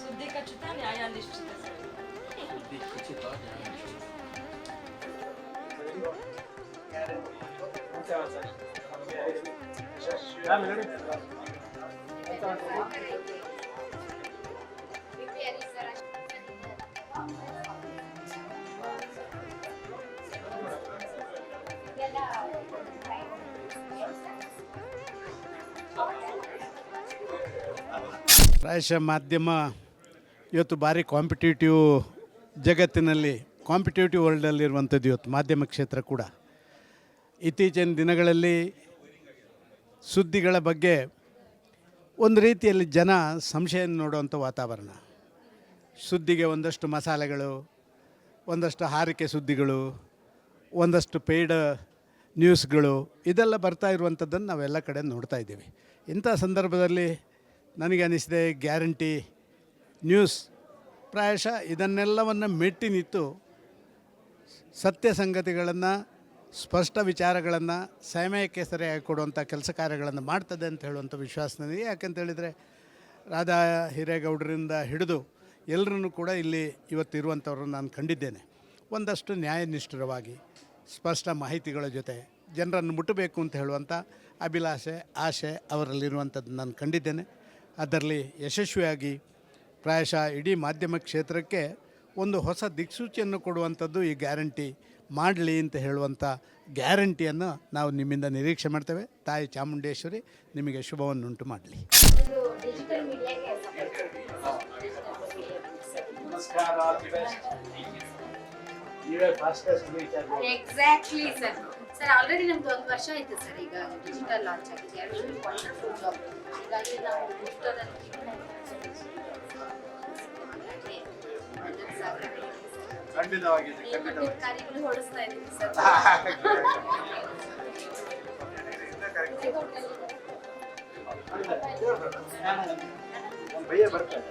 ಸುದ್ದಿ ಖಚಿತ ನ್ಯಾಯ ನಿಶ್ಚಿತ ಪ್ರಾಯಶಃ ಮಾಧ್ಯಮ ಇವತ್ತು ಭಾರಿ ಕಾಂಪಿಟೇಟಿವ್ ಜಗತ್ತಿನಲ್ಲಿ ಕಾಂಪಿಟೇಟಿವ್ ವರ್ಲ್ಡಲ್ಲಿರುವಂಥದ್ದು ಇವತ್ತು ಮಾಧ್ಯಮ ಕ್ಷೇತ್ರ ಕೂಡ. ಇತ್ತೀಚಿನ ದಿನಗಳಲ್ಲಿ ಸುದ್ದಿಗಳ ಬಗ್ಗೆ ಒಂದು ರೀತಿಯಲ್ಲಿ ಜನ ಸಂಶಯ ನೋಡುವಂಥ ವಾತಾವರಣ. ಸುದ್ದಿಗೆ ಒಂದಷ್ಟು ಮಸಾಲೆಗಳು, ಒಂದಷ್ಟು ಹಾರಿಕೆ ಸುದ್ದಿಗಳು, ಒಂದಷ್ಟು ಪೇಯ್ಡ್ ನ್ಯೂಸ್ಗಳು ಇದೆಲ್ಲ ಬರ್ತಾ ಇರುವಂಥದ್ದನ್ನು ನಾವೆಲ್ಲ ಕಡೆ ನೋಡ್ತಾ ಇದ್ದೀವಿ. ಇಂಥ ಸಂದರ್ಭದಲ್ಲಿ ನನಗೆ ಅನಿಸಿದೆ ಗ್ಯಾರಂಟಿ ನ್ಯೂಸ್ ಪ್ರಾಯಶಃ ಇದನ್ನೆಲ್ಲವನ್ನು ಮೆಟ್ಟಿ ನಿಂತು ಸತ್ಯ ಸಂಗತಿಗಳನ್ನು, ಸ್ಪಷ್ಟ ವಿಚಾರಗಳನ್ನು ಸಮಯಕ್ಕೆ ಸರಿಯಾಗಿ ಕೊಡುವಂಥ ಕೆಲಸ ಕಾರ್ಯಗಳನ್ನು ಮಾಡ್ತದೆ ಅಂತ ಹೇಳುವಂಥ ವಿಶ್ವಾಸ ನನಗೆ. ಯಾಕಂತೇಳಿದರೆ ರಾಧಾ ಹಿರೇಗೌಡರಿಂದ ಹಿಡಿದು ಎಲ್ಲರನ್ನೂ ಕೂಡ ಇಲ್ಲಿ ಇವತ್ತಿರುವಂಥವ್ರನ್ನ ನಾನು ಕಂಡಿದ್ದೇನೆ. ಒಂದಷ್ಟು ನ್ಯಾಯನಿಷ್ಠರವಾಗಿ ಸ್ಪಷ್ಟ ಮಾಹಿತಿಗಳ ಜೊತೆ ಜನರನ್ನು ಮುಟ್ಟಬೇಕು ಅಂತ ಹೇಳುವಂಥ ಅಭಿಲಾಷೆ, ಆಶೆ ಅವರಲ್ಲಿರುವಂಥದ್ದು ನಾನು ಕಂಡಿದ್ದೇನೆ. ಅದರಲ್ಲಿ ಯಶಸ್ವಿಯಾಗಿ ಪ್ರಾಯಶಃ ಇಡೀ ಮಾಧ್ಯಮ ಕ್ಷೇತ್ರಕ್ಕೆ ಒಂದು ಹೊಸ ದಿಕ್ಸೂಚಿಯನ್ನು ಕೊಡುವಂಥದ್ದು ಈ ಗ್ಯಾರಂಟಿ ಮಾಡಲಿ ಅಂತ ಹೇಳುವಂಥ ಗ್ಯಾರಂಟಿಯನ್ನು ನಾವು ನಿಮ್ಮಿಂದ ನಿರೀಕ್ಷೆ ಮಾಡ್ತೇವೆ. ತಾಯಿ ಚಾಮುಂಡೇಶ್ವರಿ ನಿಮಗೆ ಶುಭವನ್ನುಂಟು ಮಾಡಲಿ. Exactly sir. ಸರ್ ಆಲ್ರೆಡಿ ನಮ್ದು 1 ವರ್ಷ ಆಯ್ತು ಸರ್ ಈಗ ಡಿಜಿಟಲ್ ಲಾಂಚ್ ಆಗಿದೆ. Wonderful job. ಹೀಗಾಗಿ ನಾವು ಡಿಜಿಟಲ್ ಕಾರ್ಯಗಳು ಹೊಡಿಸ್ತಾ ಇದ್ದೀವಿ ಸರ್. ಭಯ ಬರ್ತಾರೆ.